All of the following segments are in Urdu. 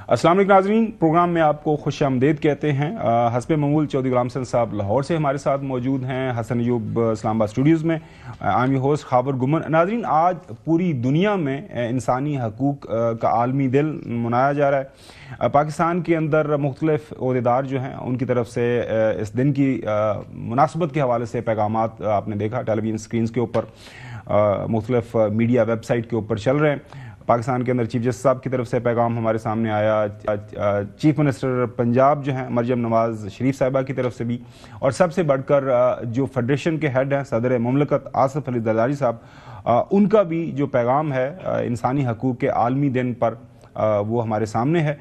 السلام علیکم ناظرین، پروگرام میں آپ کو خوش آمدید کہتے ہیں۔ حسب معمول چودھری غلام حسن صاحب لاہور سے ہمارے ساتھ موجود ہیں، حسن ایوب اسلام آباد اسٹوڈیوز میں۔ I am host Khawar Gumman. ناظرین، آج پوری دنیا میں انسانی حقوق کا عالمی دن منایا جا رہا ہے۔ پاکستان کے اندر مختلف عہدیدار جو ہیں ان کی طرف سے اس دن کی مناسبت کے حوالے سے پیغامات آپ نے دیکھا ٹیلی ویژن اسکرینز کے اوپر، مختلف میڈیا ویب سائٹ کے اوپر چل رہے ہیں۔ پاکستان کے اندر چیف جسٹس صاحب کی طرف سے پیغام ہمارے سامنے آیا، چیف منسٹر پنجاب جو ہیں مریم نواز شریف صاحبہ کی طرف سے بھی، اور سب سے بڑھ کر جو فیڈریشن کے ہیڈ ہیں صدر مملکت آصف علی زرداری صاحب، ان کا بھی جو پیغام ہے انسانی حقوق کے عالمی دن پر وہ ہمارے سامنے ہے۔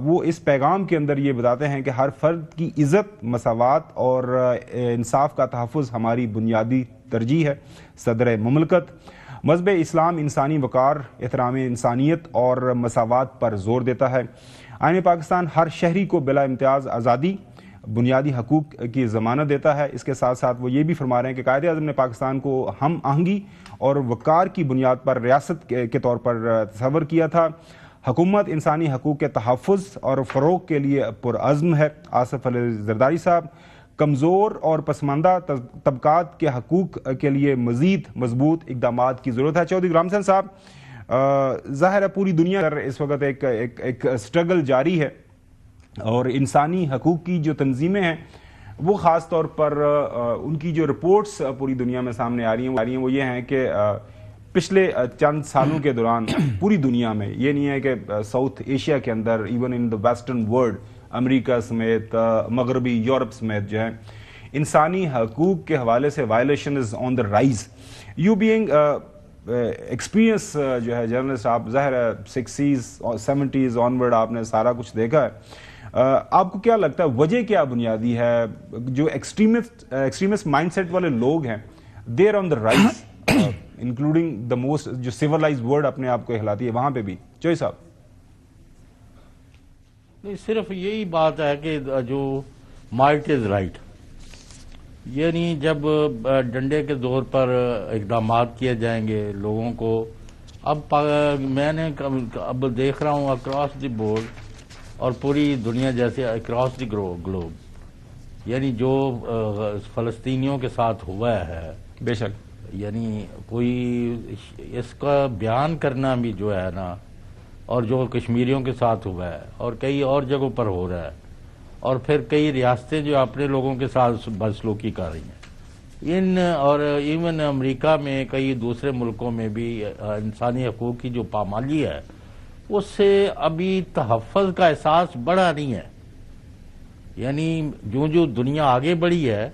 وہ اس پیغام کے اندر یہ بتاتے ہیں کہ ہر فرد کی عزت، مساوات اور انصاف کا تحفظ ہماری بنیادی ترجیح ہے۔ صدر مملکت مذہب اسلام انسانی وقار، احترام انسانیت اور مساوات پر زور دیتا ہے۔ آئین پاکستان ہر شہری کو بلا امتیاز آزادی، بنیادی حقوق کی ضمانت دیتا ہے۔ اس کے ساتھ ساتھ وہ یہ بھی فرما رہے ہیں کہ قائد اعظم نے پاکستان کو ہم آہنگی اور وقار کی بنیاد پر ریاست کے طور پر تصور کیا تھا۔ حکومت انسانی حقوق کے تحفظ اور فروغ کے لیے پرعزم ہے۔ آصف علی زرداری صاحب، کمزور اور پسماندہ طبقات کے حقوق کے لیے مزید مضبوط اقدامات کی ضرورت ہے۔ چودھری غلام حسن صاحب، ظاہر ہے پوری دنیا پر اس وقت ایک اسٹرگل جاری ہے، اور انسانی حقوق کی جو تنظیمیں ہیں وہ خاص طور پر ان کی جو رپورٹس پوری دنیا میں سامنے آ رہی ہیں وہ یہ ہیں کہ پچھلے چند سالوں کے دوران پوری دنیا میں، یہ نہیں ہے کہ ساؤتھ ایشیا کے اندر، even in the western world, امریکہ سمیت، مغربی یورپ سمیت جو ہے انسانی حقوق کے حوالے سے violation is on the rise. You being experience جو ہے جرنلسٹ، آپ ظاہر ہے 60s اور 70s آنورڈ آپ نے سارا کچھ دیکھا ہے، آپ کو کیا لگتا ہے وجہ کیا بنیادی ہے جو ایکسٹریمسٹ مائنڈ سیٹ والے لوگ ہیں they are on the rise, including the most جو سیولائزڈ ورلڈ اپنے آپ کو کہلاتی ہے وہاں پہ بھی؟ چوئی صاحب۔ صرف یہی بات ہے کہ جو مائٹ از رائٹ، یعنی جب ڈنڈے کے زور پر اقدامات کیے جائیں گے لوگوں کو، میں نے اب دیکھ رہا ہوں اکراس دی بورڈ اور پوری دنیا جیسے اکراس دی گلوب، یعنی جو فلسطینیوں کے ساتھ ہوا ہے، بے شک، یعنی کوئی اس کا بیان کرنا بھی جو ہے نا، اور جو کشمیریوں کے ساتھ ہوا ہے اور کئی اور جگہوں پر ہو رہا ہے، اور پھر کئی ریاستیں جو اپنے لوگوں کے ساتھ بدسلوکی کر رہی ہیں، اور ایون امریکہ میں کئی دوسرے ملکوں میں بھی انسانی حقوق کی جو پامالی ہے اس سے ابھی تحفظ کا احساس بڑھا نہیں ہے۔ یعنی جو دنیا آگے بڑھی ہے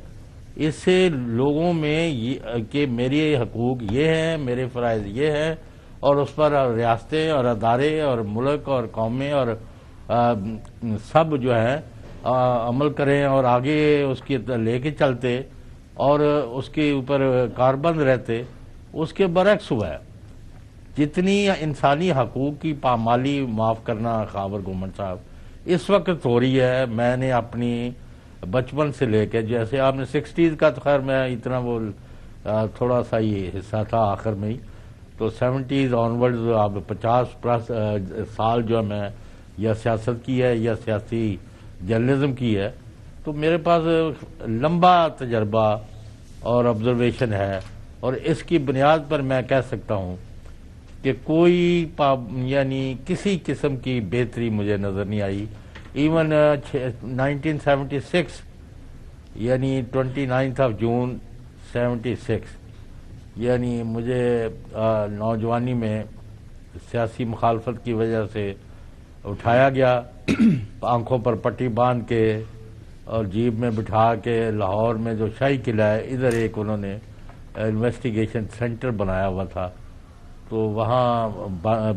اس سے لوگوں میں کہ میرے حقوق یہ ہیں، میرے فرائض یہ ہیں، اور اس پر ریاستیں اور ادارے اور ملک اور قومیں اور سب جو ہے عمل کریں اور آگے اس کی لے کے چلتے اور اس کے اوپر کاربند رہتے، اس کے برعکس ہوا ہے۔ جتنی انسانی حقوق کی پامالی، معاف کرنا خاور گومن صاحب، اس وقت ہو رہی ہے، میں نے اپنی بچپن سے لے کے، جیسے آپ نے 60s کا، تو خیر میں اتنا وہ تھوڑا سا ہی حصہ تھا آخر میں ہی، تو 70s آنورڈ اب 50+ سال جو میں یا سیاست کی ہے یا سیاسی جرنلزم کی ہے، تو میرے پاس لمبا تجربہ اور آبزرویشن ہے، اور اس کی بنیاد پر میں کہہ سکتا ہوں کہ کوئی یعنی کسی قسم کی بہتری مجھے نظر نہیں آئی۔ ایون 1976 یعنی 29 جون 76، یعنی مجھے نوجوانی میں سیاسی مخالفت کی وجہ سے اٹھایا گیا، آنکھوں پر پٹی باندھ کے اور جیب میں بٹھا کے لاہور میں جو شاہی قلعہ ہے ادھر ایک انہوں نے انویسٹیگیشن سینٹر بنایا ہوا تھا، تو وہاں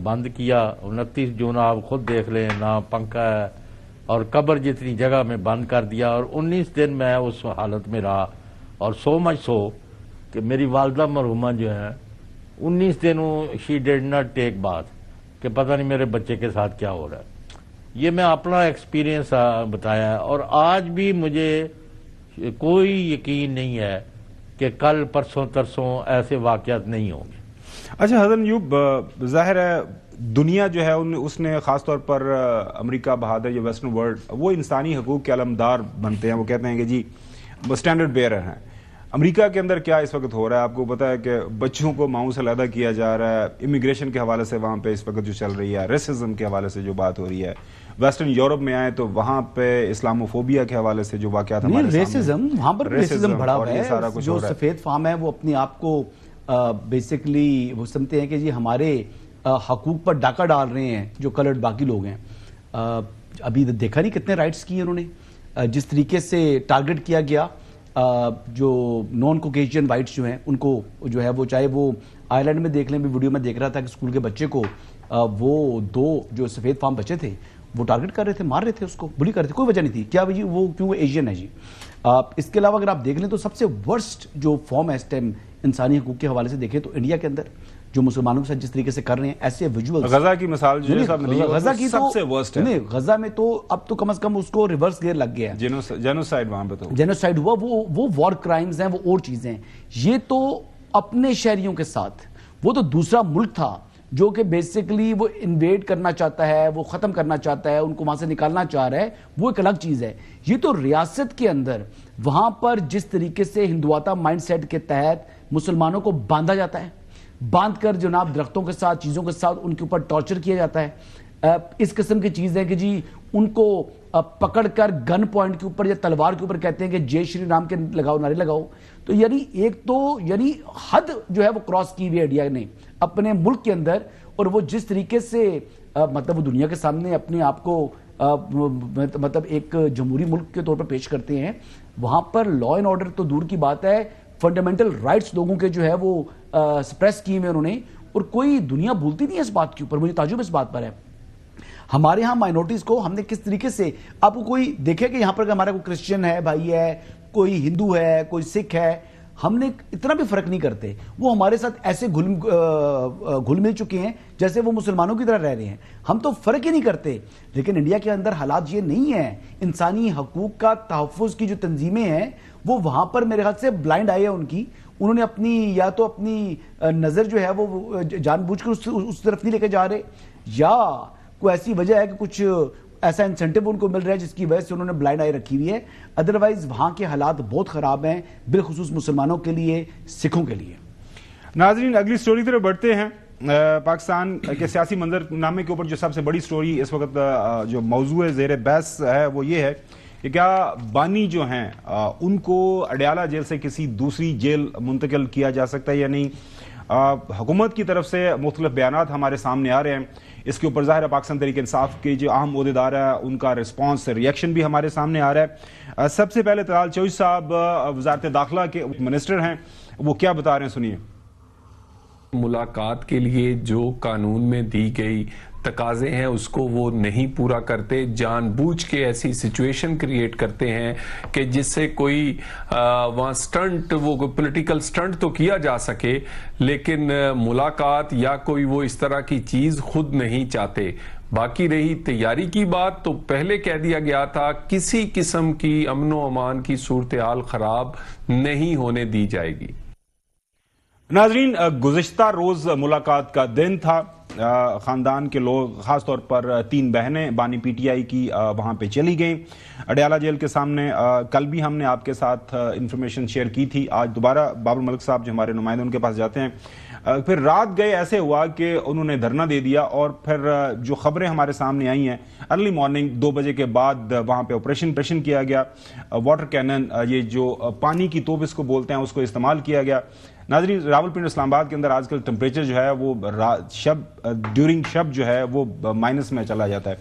بند کیا۔ 29 جون آپ خود دیکھ لیں، نہ پنکھا ہے اور قبر جتنی جگہ میں بند کر دیا، اور 19 دن میں اس حالت میں رہا، اور سو مچ سو کہ میری والدہ مرحومہ جو ہیں 19 دنوں she did not take bath, کہ پتہ نہیں میرے بچے کے ساتھ کیا ہو رہا ہے۔ یہ میں اپنا ایکسپیرینس بتایا ہے، اور آج بھی مجھے کوئی یقین نہیں ہے کہ کل پرسوں ترسوں ایسے واقعات نہیں ہوں گے۔ اچھا حسن ایوب، ظاہر ہے دنیا جو ہے اس نے خاص طور پر امریکہ بہادر یا ویسٹرن ورلڈ وہ انسانی حقوق کے علمدار بنتے ہیں، وہ کہتے ہیں کہ جی وہ اسٹینڈرڈ بیئرر ہیں. امریکہ کے اندر کیا اس وقت ہو رہا ہے؟ آپ کو پتا ہے کہ بچوں کو ماؤں سے علیحدہ کیا جا رہا ہے، امیگریشن کے حوالے سے وہاں پہ اس وقت جو چل رہی ہے، ریسزم کے حوالے سے جو بات ہو رہی ہے. ویسٹرن یورپ میں آئے تو وہاں پہ اسلاموفوبیا کے حوالے سے جو واقعات ہمارے سامنے، ریسزم وہاں پر ریسزم بڑا ہوا ہے. جو سفید فام ہے وہ اپنے آپ کو بیسیکلی وہ سمجھتے ہیں کہ جی ہمارے حقوق پر ڈاکہ ڈال رہے ہیں جو کلرڈ باقی لوگ ہیں. ابھی دیکھا نہیں کتنے رائٹس کیے انہوں نے، جس طریقے سے ٹارگٹ کیا گیا جو نان کوکیشین وائٹس جو ہیں ان کو جو ہے وہ، چاہے وہ آئرلینڈ میں دیکھ لیں، بھی ویڈیو میں دیکھ رہا تھا کہ اسکول کے بچے کو وہ دو جو سفید فام بچے تھے وہ ٹارگٹ کر رہے تھے، مار رہے تھے، اس کو بلی کر رہے تھے، کوئی وجہ نہیں تھی. کیا وہ کیوں وہ ایشین ہے جی. اس کے علاوہ اگر آپ دیکھ لیں تو سب سے ورسٹ جو فارم ہے اس ٹائم انسانی حقوق کے حوالے سے دیکھیں تو انڈیا کے اندر جو مسلمانوں کے ساتھ جس طریقے سے کر رہے ہیں، ایسے ویژولز، غزہ کی مثال جو غزہ کی سب سے ورسٹ ہے. نہیں، غزہ میں تو اب تو کم از کم اس کو ریورس گیئر لگ گیا ہے. جینوسائیڈ وہاں پہ تو جینوسائیڈ ہوا، وہ وار کرائمز ہیں، وہ اور چیزیں ہیں. یہ تو اپنے شہریوں کے ساتھ، وہ تو دوسرا ملک تھا جو کہ بیسیکلی وہ انویڈ کرنا چاہتا ہے، وہ ختم کرنا چاہتا ہے، ان کو وہاں سے نکالنا چاہ رہا ہے، وہ ایک الگ چیز ہے. یہ تو ریاست کے اندر وہاں پر جس طریقے سے ہندوتا مائنڈ سیٹ کے تحت مسلمانوں کو باندھا جاتا ہے، باندھ کر جناب درختوں کے ساتھ، چیزوں کے ساتھ ان کے اوپر ٹارچر کیا جاتا ہے. اس قسم کی چیز ہے کہ جی ان کو پکڑ کر گن پوائنٹ کے اوپر یا تلوار کے اوپر کہتے ہیں کہ جے شری رام کے لگاؤ، نعرے لگاؤ. تو یعنی ایک تو یعنی حد جو ہے وہ کراس کی ہوئی ہے انڈیا نے اپنے ملک کے اندر. اور وہ جس طریقے سے مطلب وہ دنیا کے سامنے اپنے آپ کو مطلب ایک جمہوری ملک کے طور پر پیش کرتے ہیں، وہاں پر لا اینڈ آرڈر تو دور کی بات ہے، فنڈامنٹل رائٹس لوگوں کے جو ہے وہ سپریس کیے ہوئے انہوں نے. اور کوئی دنیا بھولتی نہیں ہے اس بات کے اوپر. مجھے تعجب اس بات پر ہے ہمارے ہاں مائنورٹیز کو ہم نے کس طریقے سے، آپ کو کوئی دیکھے کہ یہاں پر ہمارا کوئی کرسچن ہے بھائی ہے، کوئی ہندو ہے، کوئی سکھ ہے، ہم نے اتنا بھی فرق نہیں کرتے. وہ ہمارے ساتھ ایسے گھل مل چکے ہیں جیسے وہ مسلمانوں کی طرح رہ رہے ہیں. ہم تو فرق ہی نہیں کرتے. لیکن انڈیا کے اندر حالات یہ نہیں ہیں. انسانی حقوق کا تحفظ کی جو تنظیمیں ہیں وہ وہاں پر میرے خیال سے بلائنڈ آئی ہے ان کی. انہوں نے اپنی یا تو اپنی نظر جو ہے وہ جان بوجھ کر اس طرف نہیں لے کے جا رہے، یا کوئی ایسی وجہ ہے کہ کچھ ایسا انسینٹیو ان کو مل رہا ہے جس کی وجہ سے انہوں نے بلائنڈ آئی رکھی ہوئی ہے. ادروائز وہاں کے حالات بہت خراب ہیں، بالخصوص مسلمانوں کے لیے، سکھوں کے لیے. ناظرین اگلی سٹوری کی طرف بڑھتے ہیں. پاکستان کے سیاسی منظر نامے کے اوپر جو سب سے بڑی سٹوری اس وقت جو موضوع زیر بحث ہے وہ یہ ہے کہ کیا بانی جو ہیں ان کو اڈیالہ جیل سے کسی دوسری جیل منتقل کیا جا سکتا ہے یا نہیں. حکومت کی طرف سے مختلف بیانات ہمارے سامنے آ رہے ہیں. اس کے اوپر ظاہر پاکستان تحریک انصاف کے جو اہم عہدیدار ہے ان کا رسپانس، ریئیکشن بھی ہمارے سامنے آ رہا ہے. سب سے پہلے طلال چوہدری صاحب وزارت داخلہ کے منسٹر ہیں، وہ کیا بتا رہے ہیں، سنیے. ملاقات کے لیے جو قانون میں دی گئی تقاضے ہیں اس کو وہ نہیں پورا کرتے، جان بوجھ کے ایسی سچویشن کریٹ کرتے ہیں کہ جس سے کوئی وہاں سٹنٹ، وہ پولیٹیکل سٹنٹ تو کیا جا سکے لیکن ملاقات یا کوئی وہ اس طرح کی چیز خود نہیں چاہتے. باقی رہی تیاری کی بات تو پہلے کہہ دیا گیا تھا کسی قسم کی امن و امان کی صورتحال خراب نہیں ہونے دی جائے گی. ناظرین گزشتہ روز ملاقات کا دن تھا. خاندان کے لوگ، خاص طور پر 3 بہنیں بانی پی ٹی آئی کی وہاں پہ چلی گئیں اڈیالہ جیل کے سامنے. کل بھی ہم نے آپ کے ساتھ انفارمیشن شیئر کی تھی. آج دوبارہ بابر ملک صاحب جو ہمارے نمائندے ان کے پاس جاتے ہیں. پھر رات گئے ایسے ہوا کہ انہوں نے دھرنا دے دیا اور پھر جو خبریں ہمارے سامنے آئی ہیں ارلی مارننگ 2 بجے کے بعد وہاں پہ آپریشن کیا گیا. واٹر کینن، یہ جو پانی کی توپ اس کو بولتے ہیں، اس کو استعمال کیا گیا. ناظرین راولپنڈی اسلام آباد کے اندر آج کل ٹمپریچر جو ہے وہ ڈیورنگ شب جو ہے وہ مائنس میں چلا جاتا ہے.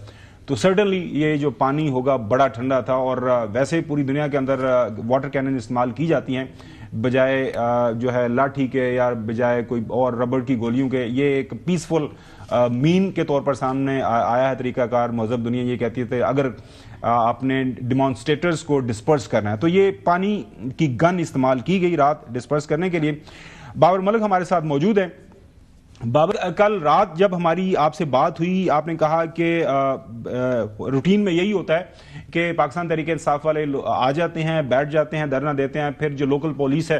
تو سرٹنلی یہ جو پانی ہوگا بڑا ٹھنڈا تھا. اور ویسے پوری دنیا کے اندر واٹر کینن استعمال کی جاتی ہیں بجائے جو ہے لاٹھی کے یا بجائے کوئی اور ربڑ کی گولیوں کے. یہ ایک پیسفل مین کے طور پر سامنے آیا ہے طریقہ کار. مہذب دنیا یہ کہتی ہے اگر آپ نے ڈیمانسٹریٹرز کو ڈسپرس کرنا ہے تو یہ پانی کی گن استعمال کی گئی رات ڈسپرس کرنے کے لیے. بابر ملک ہمارے ساتھ موجود ہیں. بابر، کل رات جب ہماری آپ سے بات ہوئی آپ نے کہا کہ روٹین میں یہی ہوتا ہے کہ پاکستان تحریک انصاف والے آ جاتے ہیں، بیٹھ جاتے ہیں، دھرنا دیتے ہیں، پھر جو لوکل پولیس ہے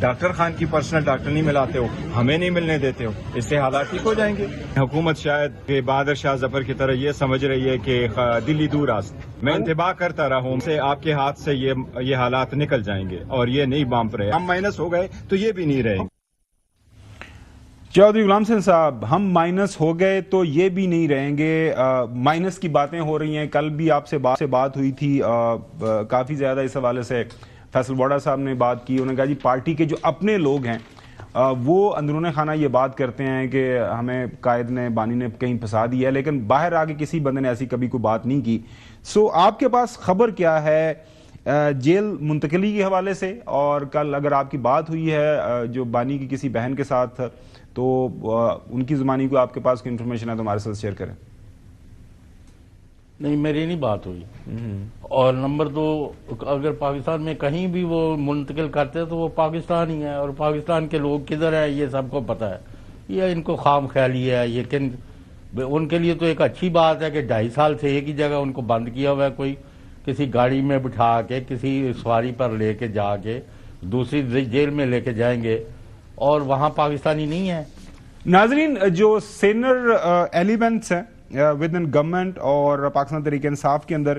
ڈاکٹر خان کی پرسنل ڈاکٹر نہیں ملاتے ہو, ہمیں نہیں ملنے دیتے ہو, اس سے حالات ٹھیک ہو جائیں گے. حکومت شاید بہادر شاہ ظفر کی طرح یہ سمجھ رہی ہے کہ دلی دور راست, میں انتباہ کرتا رہا ہوں سے آپ کے ہاتھ سے یہ حالات نکل جائیں گے اور یہ نہیں بانپ رہے. ہم مائنس ہو گئے تو یہ بھی نہیں رہیں گے. چودھری غلام حسین صاحب, ہم مائنس ہو گئے تو یہ بھی نہیں رہیں گے. مائنس کی باتیں ہو رہی ہیں, کل بھی آپ سے بات ہوئی تھی کافی زیادہ اس حوالے سے. فیصل واڈا صاحب نے بات کی, انہوں نے کہا جی پارٹی کے جو اپنے لوگ ہیں وہ اندرون خانہ یہ بات کرتے ہیں کہ ہمیں قائد نے بانی نے کہیں پھنسا دیا ہے, لیکن باہر آ کے کسی بندے نے ایسی کبھی کوئی بات نہیں کی. سو آپ کے پاس خبر کیا ہے جیل منتقلی کے حوالے سے؟ اور کل اگر آپ کی بات ہوئی ہے جو بانی کی کسی بہن کے ساتھ تو ان کی زبانی کو آپ کے پاس کوئی انفارمیشن ہے تو ہمارے ساتھ شیئر کریں. نہیں, میری نہیں بات ہوئی. اور نمبر 2, اگر پاکستان میں کہیں بھی وہ منتقل کرتے ہیں تو وہ پاکستان ہی ہے, اور پاکستان کے لوگ کدھر ہیں یہ سب کو پتا ہے. یہ ان کو خام خیالی ہے, لیکن ان کے لیے تو ایک اچھی بات ہے کہ 2.5 سال سے ایک ہی جگہ ان کو بند کیا ہوا ہے, کوئی کسی گاڑی میں بٹھا کے کسی سواری پر لے کے جا کے دوسری جیل میں لے کے جائیں گے, اور وہاں پاکستانی نہیں ہے. ناظرین, جو سینئر ایلیمنٹس ہیں ود ان گورنمنٹ اور پاکستان تحریک انصاف کے اندر,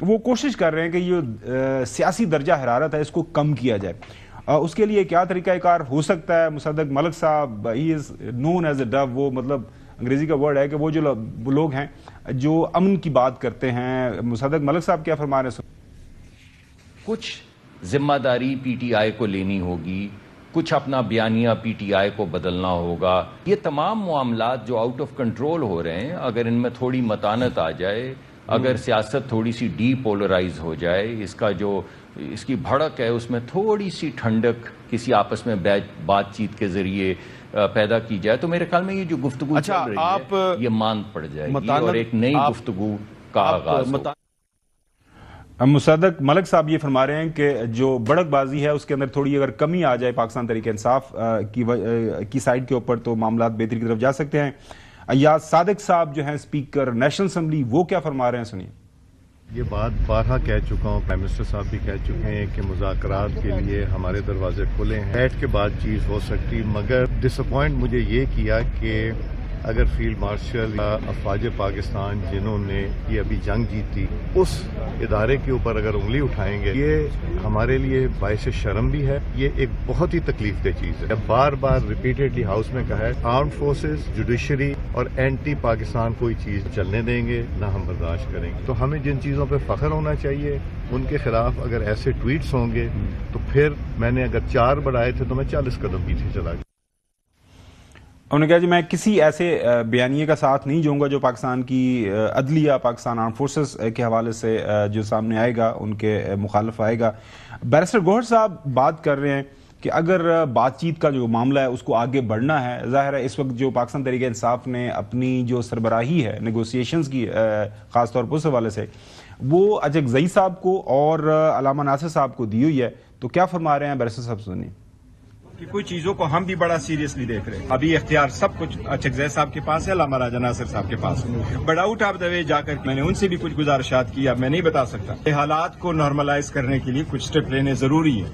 وہ کوشش کر رہے ہیں کہ یہ سیاسی درجہ حرارت ہے اس کو کم کیا جائے. اس کے لیے کیا طریقہ کار ہو سکتا ہے؟ مصدق ملک صاحب, ہی از نون ایز اے ڈو, وہ مطلب انگریزی کا ورڈ ہے کہ وہ جو لوگ ہیں جو امن کی بات کرتے ہیں. مصدق ملک صاحب کیا فرما رہے ہیں؟ کچھ ذمہ داری پی ٹی آئی کو لینی ہوگی, کچھ اپنا بیانیہ پی ٹی آئی کو بدلنا ہوگا. یہ تمام معاملات جو آؤٹ آف کنٹرول ہو رہے ہیں, اگر ان میں تھوڑی متانت آ جائے, اگر سیاست تھوڑی سی ڈی پولرائز ہو جائے, اس کی بھڑک ہے اس میں تھوڑی سی ٹھنڈک کسی آپس میں بات چیت کے ذریعے پیدا کی جائے, تو میرے خیال میں یہ جو گفتگو چل رہی ہے یہ ماند پڑ جائے گی اور ایک نئی گفتگو کا آغاز ہوگا. مصدق ملک صاحب یہ فرما رہے ہیں کہ جو بڑک بازی ہے اس کے اندر تھوڑی اگر کمی آ جائے پاکستان تحریک انصاف کی سائڈ کے اوپر تو معاملات بہتری کی طرف جا سکتے ہیں. ایاز صادق صاحب جو ہیں اسپیکر نیشنل اسمبلی, وہ کیا فرما رہے ہیں, سنیے. یہ بات بارہا کہہ چکا ہوں, پرائم منسٹر صاحب بھی کہہ چکے ہیں کہ مذاکرات کے لیے ہمارے دروازے کھلے ہیں, بیٹھ کے بات چیت ہو سکتی, مگر ڈس اپوائنٹ مجھے یہ کیا کہ اگر فیلڈ مارشل یا افواج پاکستان جنہوں نے یہ ابھی جنگ جیتی اس ادارے کے اوپر اگر انگلی اٹھائیں گے, یہ ہمارے لیے باعث شرم بھی ہے. یہ ایک بہت ہی تکلیف دہ چیز ہے. بار بار ریپیٹڈلی ہاؤس میں کہا ہے, آرمڈ فورسز, جوڈیشری اور اینٹی پاکستان کوئی چیز چلنے دیں گے نہ ہم برداشت کریں گے. تو ہمیں جن چیزوں پہ فخر ہونا چاہیے ان کے خلاف اگر ایسے ٹویٹس ہوں گے تو پھر میں نے اگر 4 بڑھائے تھے تو میں 40 قدم پیچھے چلا گیا. انہوں نے کہا جی میں کسی ایسے بیانیے کا ساتھ نہیں جاؤں گا جو پاکستان کی عدلیہ, پاکستان آرم فورسز کے حوالے سے جو سامنے آئے گا ان کے مخالف آئے گا. بیرسٹر گوہر صاحب بات کر رہے ہیں کہ اگر بات چیت کا جو معاملہ ہے اس کو آگے بڑھنا ہے, ظاہر ہے اس وقت جو پاکستان تحریک انصاف نے اپنی جو سربراہی ہے نیگوسیشنز کی خاص طور پر اس حوالے سے وہ اجگزئی صاحب کو اور علامہ ناصر صاحب کو دی ہوئی ہے, تو کیا فرما رہے ہیں بیرسٹر صاحب؟ سنیے. کہ کوئی چیزوں کو ہم بھی بڑا سیریسلی دیکھ رہے ہیں. ابھی اختیار سب کچھ اچگزئی صاحب کے پاس ہے, علامہ راجہ ناصر صاحب کے پاس ہے, بٹ آؤٹ آف دا وے جا کر میں نے ان سے بھی کچھ گزارشات کی, اب میں نہیں بتا سکتا. یہ حالات کو نارملائز کرنے کے لیے کچھ سٹیپ لینے ضروری ہے.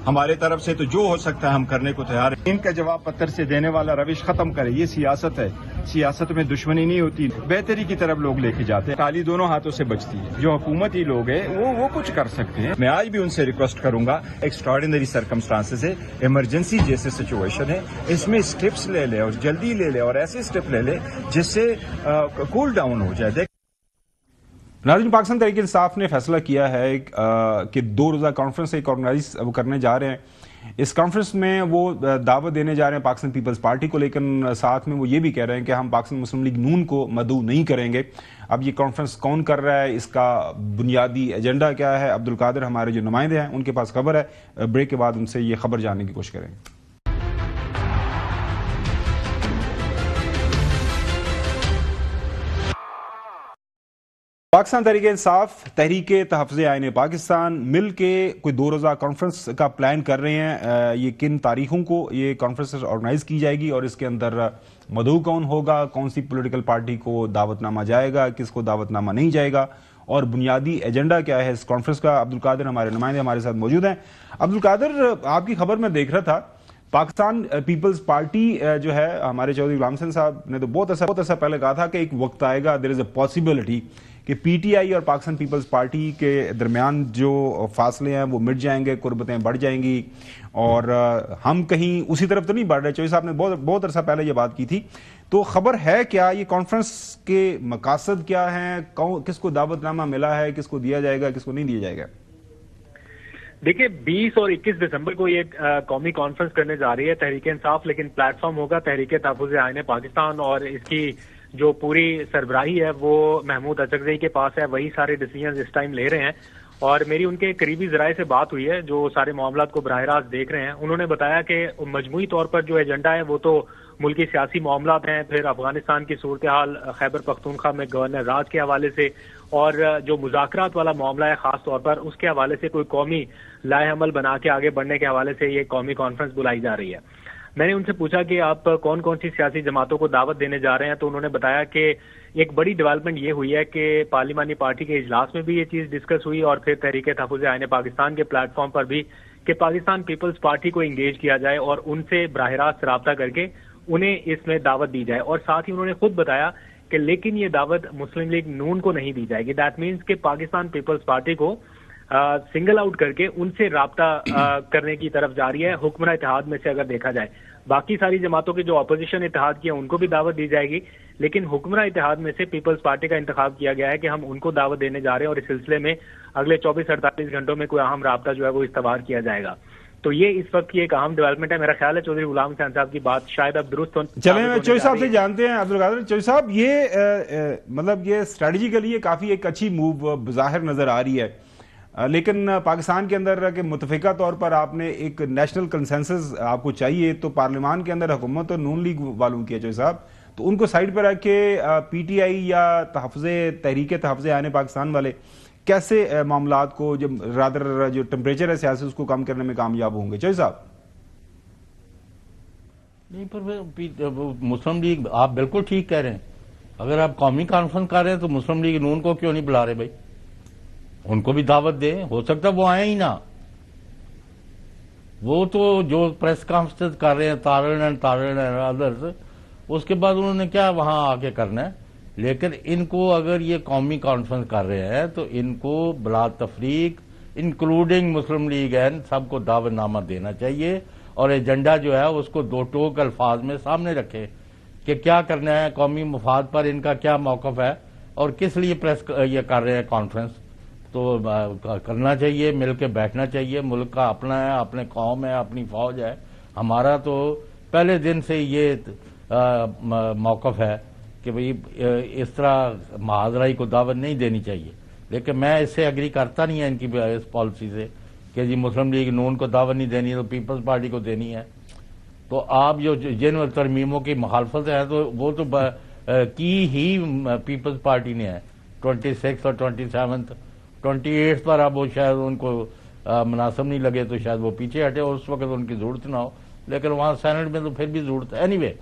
ہمارے طرف سے تو جو ہو سکتا ہے ہم کرنے کو تیار ہیں. ان کا جواب پتھر سے دینے والا روش ختم کرے. یہ سیاست ہے, سیاست میں دشمنی نہیں ہوتی, بہتری کی طرف لوگ لے کے جاتے ہیں. تالی دونوں ہاتھوں سے بچتی ہے. جو حکومتی لوگ ہیں وہ کچھ کر سکتے ہیں. میں آج بھی ان سے ریکویسٹ کروں گا, ایکسٹراڈینری سرکمسٹانسز ہے, ایمرجنسی جیسے سچویشن ہے, اس میں اسٹیپس لے لے اور جلدی لے لے اور ایسے اسٹیپ لے لے جس سے کول ڈاؤن ہو جائے. ناظرین, پاکستان تحریک انصاف نے فیصلہ کیا ہے کہ 2 روزہ کانفرنس ایک آرگنائز کرنے جا رہے ہیں. اس کانفرنس میں وہ دعوت دینے جا رہے ہیں پاکستان پیپلز پارٹی کو, لیکن ساتھ میں وہ یہ بھی کہہ رہے ہیں کہ ہم پاکستان مسلم لیگ نون کو مدعو نہیں کریں گے. اب یہ کانفرنس کون کر رہا ہے, اس کا بنیادی ایجنڈا کیا ہے؟ عبدالقادر ہمارے جو نمائندے ہیں ان کے پاس خبر ہے, بریک کے بعد ان سے یہ خبر جاننے کی کوشش کریں گے. پاکستان تحریک انصاف, تحریک تحفظ آئین پاکستان مل کے کوئی 2 روزہ کانفرنس کا پلان کر رہے ہیں. یہ کن تاریخوں کو یہ کانفرنس آرگنائز کی جائے گی اور اس کے اندر مدعو کون ہوگا, کون سی پولیٹیکل پارٹی کو دعوت نامہ جائے گا, کس کو دعوت نامہ نہیں جائے گا, اور بنیادی ایجنڈا کیا ہے اس کانفرنس کا. عبدالقادر ہمارے نمائندے ہمارے ساتھ موجود ہیں. عبدالقادر, آپ کی خبر میں دیکھ رہا تھا, پاکستان پیپلز پارٹی جو ہے, ہمارے چودھری غلام حسن صاحب نے تو بہت عرصہ پہلے کہا تھا کہ ایک وقت آئے گا, دیر از اے پاسبلٹی کہ پی ٹی آئی اور پاکستان پیپلز پارٹی کے درمیان جو فاصلے ہیں وہ مٹ جائیں گے, قربتیں بڑھ جائیں گی, اور ہم کہیں اسی طرف تو نہیں بڑھ رہے. چوہدری صاحب نے بہت عرصہ پہلے یہ بات کی تھی. تو خبر ہے کیا, یہ کانفرنس کے مقاصد کیا ہیں, کس کو دعوت نامہ ملا ہے, کس کو دیا جائے گا, کس کو نہیں دیا جائے گا؟ دیکھیں 20 اور 21 دسمبر کو یہ قومی کانفرنس کرنے جا رہی ہے تحریک انصاف, لیکن پلیٹ فارم ہوگا تحریک تحفظ آئین پاکستان, اور اس کی جو پوری سربراہی ہے وہ محمود اچکزئی کے پاس ہے, وہی سارے ڈیسیجنز اس ٹائم لے رہے ہیں. اور میری ان کے قریبی ذرائع سے بات ہوئی ہے جو سارے معاملات کو براہ راست دیکھ رہے ہیں. انہوں نے بتایا کہ مجموعی طور پر جو ایجنڈا ہے وہ تو ملکی سیاسی معاملات ہیں, پھر افغانستان کی صورتحال خیبر پختونخوا میں گورنر راج کے حوالے سے, اور جو مذاکرات والا معاملہ ہے خاص طور پر اس کے حوالے سے کوئی قومی لائحہ عمل بنا کے آگے بڑھنے کے حوالے سے یہ قومی کانفرنس بلائی جا رہی ہے. میں نے ان سے پوچھا کہ آپ کون کون سی سیاسی جماعتوں کو دعوت دینے جا رہے ہیں, تو انہوں نے بتایا کہ ایک بڑی ڈیولپمنٹ یہ ہوئی ہے کہ پارلیمانی پارٹی کے اجلاس میں بھی یہ چیز ڈسکس ہوئی, اور پھر تحریک تحفظ آئین پاکستان کے پلیٹ فارم پر بھی, کہ پاکستان پیپلز پارٹی کو انگیج کیا جائے اور ان سے براہ راست رابطہ کر کے انہیں اس میں دعوت دی جائے. اور ساتھ ہی انہوں نے خود بتایا کہ لیکن یہ دعوت مسلم لیگ نون کو نہیں دی جائے گی. دیٹ مینس کہ پاکستان پیپلز پارٹی کو سنگل آؤٹ کر کے ان سے رابطہ کرنے کی طرف جا رہی ہے حکمراں اتحاد میں سے. اگر دیکھا جائے باقی ساری جماعتوں کے جو اپوزیشن اتحاد کی ہیں ان کو بھی دعوت دی جائے گی, لیکن حکمراں اتحاد میں سے پیپلز پارٹی کا انتخاب کیا گیا ہے کہ ہم ان کو دعوت دینے جا رہے ہیں, اور اس سلسلے میں اگلے 24-48 گھنٹوں میں کوئی اہم رابطہ جو ہے وہ استوار کیا جائے گا. تو یہ اس وقت کی ایک اہم ڈیولپمنٹ ہے. میرا خیال ہے چودھری غلام حسین صاحب کی بات شاید اب درست چلیں میں چوہدری صاحب سے جانتے ہیں. عبدالقادر چوہدری صاحب, یہ مطلب یہ اسٹریٹجیکلی یہ کافی ایک اچھی موو بظاہر نظر آ رہی ہے, لیکن پاکستان کے اندر کہ متفقہ طور پر آپ نے ایک نیشنل کنسنسس آپ کو چاہیے, تو پارلیمان کے اندر حکومت اور نون لیگ والوں کی ہے چوہدری صاحب, تو ان کو سائڈ پہ رکھ کے پی ٹی آئی یا تحریک تحفظ آئین پاکستان والے کیسے معاملات کو جو ٹمپریچر ہے سیاسی اس کو کم کرنے میں کامیاب ہوں گے؟ چوہدری صاحب نہیں, پر مسلم لیگ آپ بالکل ٹھیک کہہ رہے ہیں. اگر آپ قومی کانفرنس کر رہے ہیں تو مسلم لیگ نون کو کیوں نہیں بلا رہے بھائی؟ ان کو بھی دعوت دیں, ہو سکتا وہ آئیں ہی نہ. وہ تو جو پریس کانفرنس کر رہے ہیں تارڑ ادرس, اس کے بعد انہوں نے کیا وہاں آ کے کرنا ہے. لیکن ان کو اگر یہ قومی کانفرنس کر رہے ہیں تو ان کو بلا تفریق انکلوڈنگ مسلم لیگ این سب کو دعوت نامہ دینا چاہیے, اور ایجنڈا جو ہے اس کو دو ٹوک الفاظ میں سامنے رکھے کہ کیا کرنا ہے, قومی مفاد پر ان کا کیا موقف ہے, اور کس لیے یہ کر رہے ہیں کانفرنس. تو کرنا چاہیے, مل کے بیٹھنا چاہیے. ملک کا اپنا ہے, اپنے قوم ہے, اپنی فوج ہے. ہمارا تو پہلے دن سے یہ موقف ہے کہ بھئی اس طرح معاذرائی کو دعوت نہیں دینی چاہیے. لیکن میں اس سے اگری کرتا نہیں ہے ان کی اس پالیسی سے کہ جی مسلم لیگ نون کو دعوت نہیں دینی ہے تو پیپلز پارٹی کو دینی ہے. تو آپ جو جن ترمیموں کی مخالفت ہے تو وہ تو کی ہی پیپلز پارٹی نے ہے. 26 اور 28 پر اب وہ شاید ان کو مناسب نہیں لگے تو شاید وہ پیچھے ہٹے, اور اس وقت ان کی ضرورت نہ ہو, لیکن وہاں سینٹ میں تو پھر بھی ضرورت ہے. اینی وے,